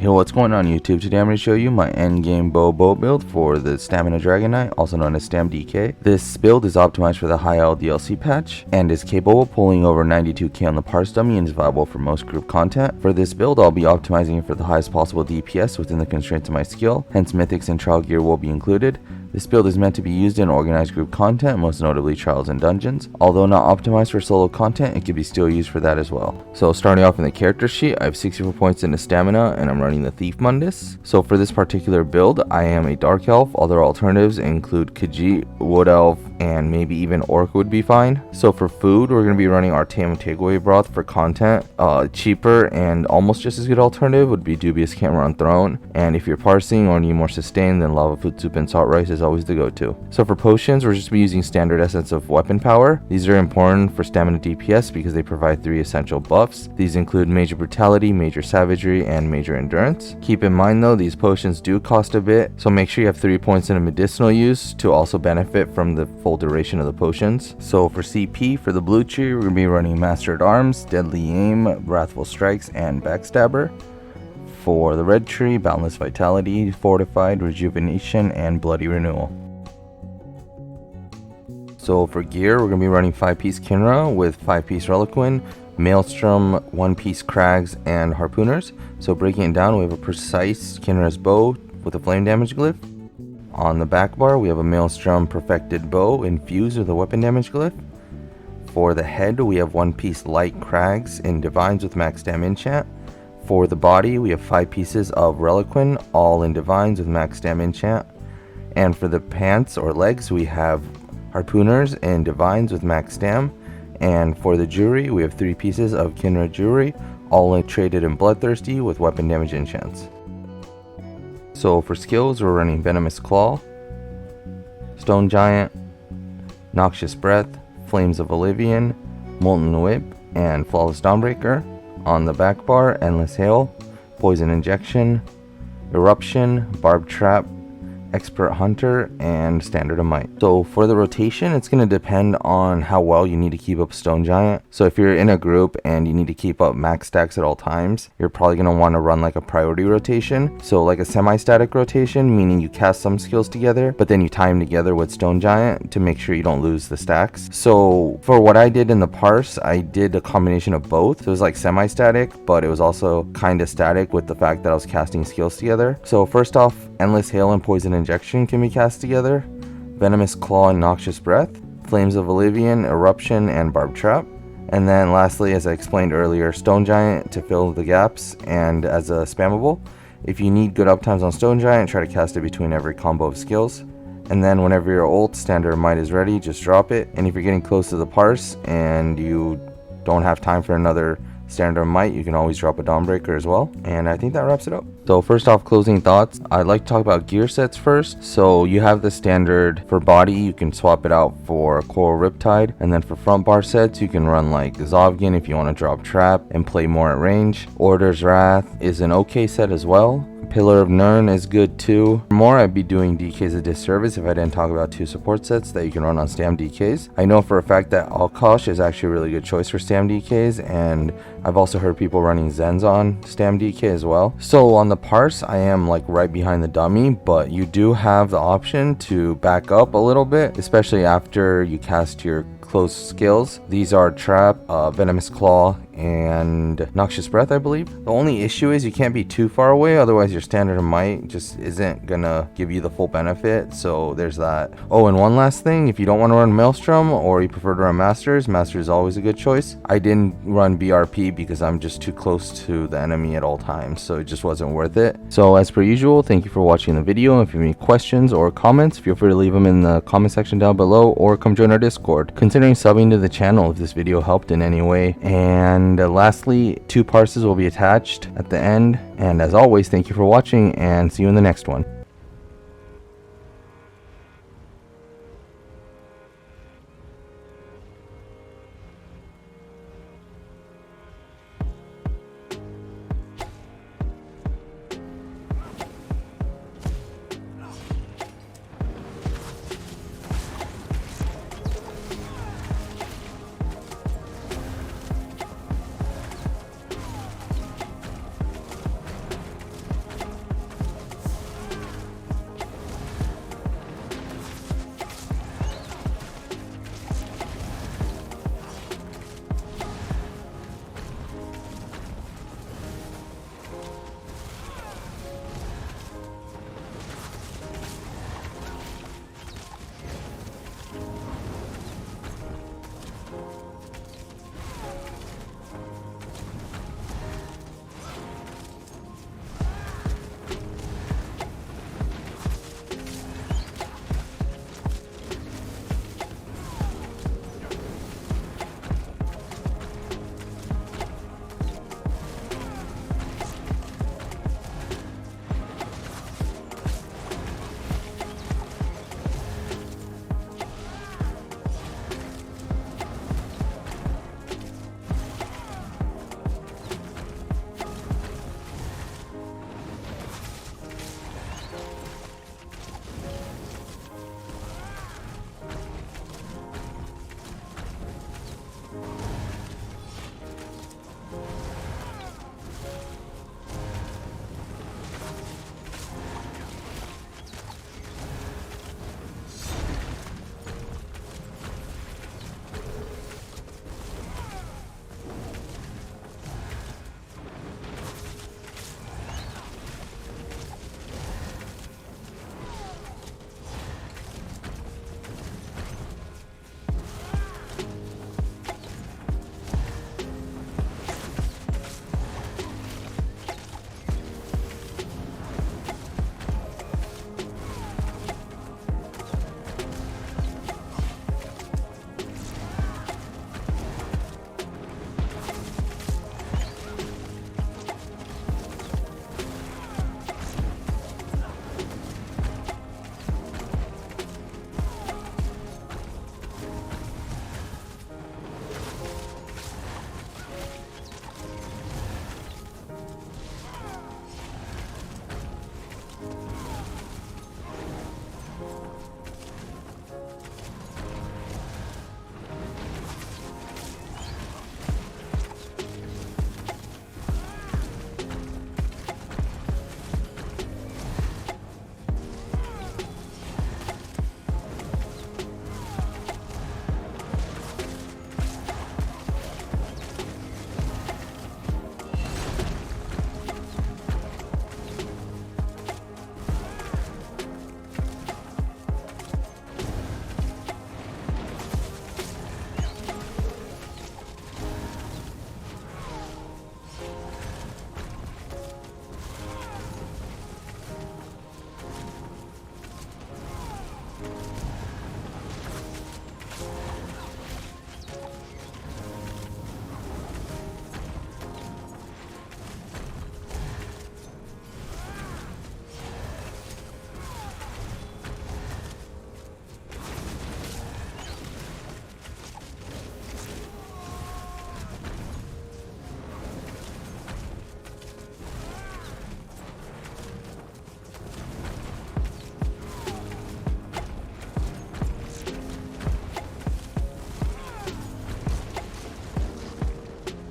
Hey, what's going on YouTube? Today I'm going to show you my endgame bow build for the Stamina Dragonknight, also known as StamDK. This build is optimized for the high L DLC patch and is capable of pulling over 92k on the parse dummy and is viable for most group content. For this build, I'll be optimizing it for the highest possible DPS within the constraints of my skill, hence mythics and trial gear will be included. This build is meant to be used in organized group content, most notably trials and dungeons. Although not optimized for solo content, it can be still used for that as well. So starting off in the character sheet, I have 64 points into stamina and I'm running the Thief Mundus. So for this particular build, I am a Dark Elf. Other alternatives include Khajiit, Wood Elf, and maybe even Orc would be fine. So for food, we're going to be running Artaeum Takeaway Broth for content. Cheaper and almost just as good alternative would be Dubious Cameron Throne. And if you're parsing or need more sustain, then Lava Food Soup and Salt Rice is always the go-to. So for potions, we're just be using standard essence of weapon power. These are important for stamina DPS because they provide 3 essential buffs. These include major brutality, major savagery, and major endurance. Keep in mind though, these potions do cost a bit, so make sure you have 3 points in a medicinal use to also benefit from the full duration of the potions. So for CP, for the blue tree, we're going to be running Master at Arms, Deadly Aim, Wrathful Strikes, and Backstabber. For the red tree, Boundless Vitality, Fortified, Rejuvenation, and Bloody Renewal. So for gear, we're going to be running 5-piece Kinra with 5-piece Reliquin, Maelstrom, 1-piece Crags, and Harpooners. So breaking it down, we have a precise Kinra's bow with a flame damage glyph. On the back bar, we have a Maelstrom perfected bow infused with a weapon damage glyph. For the head, we have 1-piece light Crags in Divines with max dam enchant. For the body, we have 5 pieces of Reliquin, all in Divines with max dam enchant. And for the pants or legs, we have Harpooners in Divines with max dam. And for the jewelry, we have 3 pieces of Kinra jewelry, all traded in Bloodthirsty with weapon damage enchants. So for skills, we're running Venomous Claw, Stone Giant, Noxious Breath, Flames of Oblivion, Molten Whip, and Flawless Dawnbreaker. On the back bar, Endless Hail, Poison Injection, Eruption, Barb Trap, Expert Hunter, and Standard of Might. So for the rotation, it's going to depend on how well you need to keep up Stone Giant. So if you're in a group and you need to keep up max stacks at all times, you're probably going to want to run like a priority rotation. So like a semi-static rotation, meaning you cast some skills together, but then you tie them together with Stone Giant to make sure you don't lose the stacks. So for what I did in the parse, I did a combination of both. So it was like semi-static, but it was also kind of static with the fact that I was casting skills together. So first off, Endless Hail and Poison Injection can be cast together, Venomous Claw and Noxious Breath, Flames of Oblivion, Eruption, and Barb Trap. And then lastly, as I explained earlier, Stone Giant to fill the gaps and as a spammable. If you need good uptimes on Stone Giant, try to cast it between every combo of skills. And then whenever your ult, Standard of Might is ready, just drop it. And if you're getting close to the parse and you don't have time for another Standard of Might, you can always drop a Dawnbreaker as well. And I think that wraps it up. So first off, closing thoughts, I'd like to talk about gear sets first. So you have the standard for body, you can swap it out for Coral Riptide, and then for front bar sets you can run like Zovgan if you want to drop Trap and play more at range. Order's Wrath is an okay set as well. Pillar of Nirn is good too. For more, I'd be doing DKs a disservice if I didn't talk about 2 support sets that you can run on StamDKs. I know for a fact that Alkosh is actually a really good choice for StamDKs, and I've also heard people running Zens on StamDK as well. So on the parse, I am like right behind the dummy, but you do have the option to back up a little bit, especially after you cast your close skills. These are Trap, Venomous Claw, and Noxious Breath, I believe. The only issue is you can't be too far away, otherwise your Standard of Might just isn't gonna give you the full benefit, so there's that. Oh, and one last thing, if you don't want to run Maelstrom or you prefer to run Masters, Master is always a good choice. I didn't run BRP because I'm just too close to the enemy at all times, so it just wasn't worth it. So as per usual, thank you for watching the video. If you have any questions or comments, feel free to leave them in the comment section down below or come join our Discord. Consider subbing to the channel if this video helped in any way. And lastly, 2 parses will be attached at the end. And as always, thank you for watching and see you in the next one.